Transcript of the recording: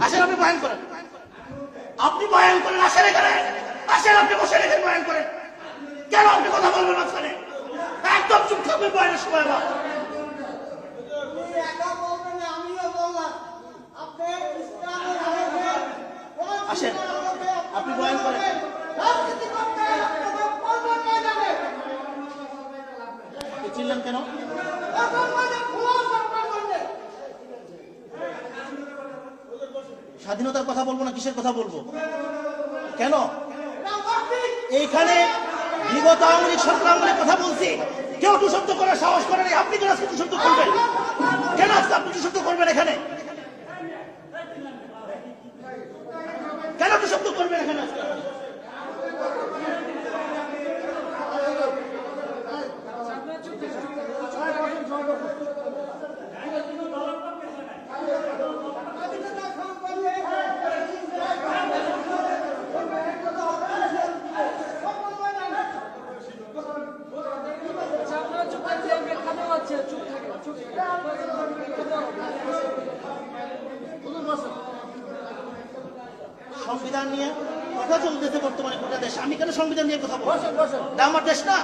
আসেন আপনি বয়ান করেন, আপনি বয়ান করেন, আসেন এখানে, আসেন আপনি বসে রেখে বয়ান করেন। কেন আপনি কথা বলবেন মাঝখানে? একদম চুপ থাকবেন বয়ানের সময়। আমার আসেন আপনি বয়ান করেন। চিনলেন কেন? স্বাধীনতার কথা বলবো না কিসের কথা বলবো? কেন? এইখানে বিগত আওয়ামী লীগ সরকার আমলের কথা বলছি, কেউ টুশব্দ করার সাহস করেনি। আপনি কেন আজকে টুশব্দ করবেন? কেন আজকে আপনি টুশব্দ করবেন এখানে? কেন টুশব্দ করবেন এখানে আজকে? সংবিধান নিয়ে কথা চলতেছে বর্তমানে গোটা দেশ। আমি কেন সংবিধান নিয়ে কথা বলবো? আমার দেশ না।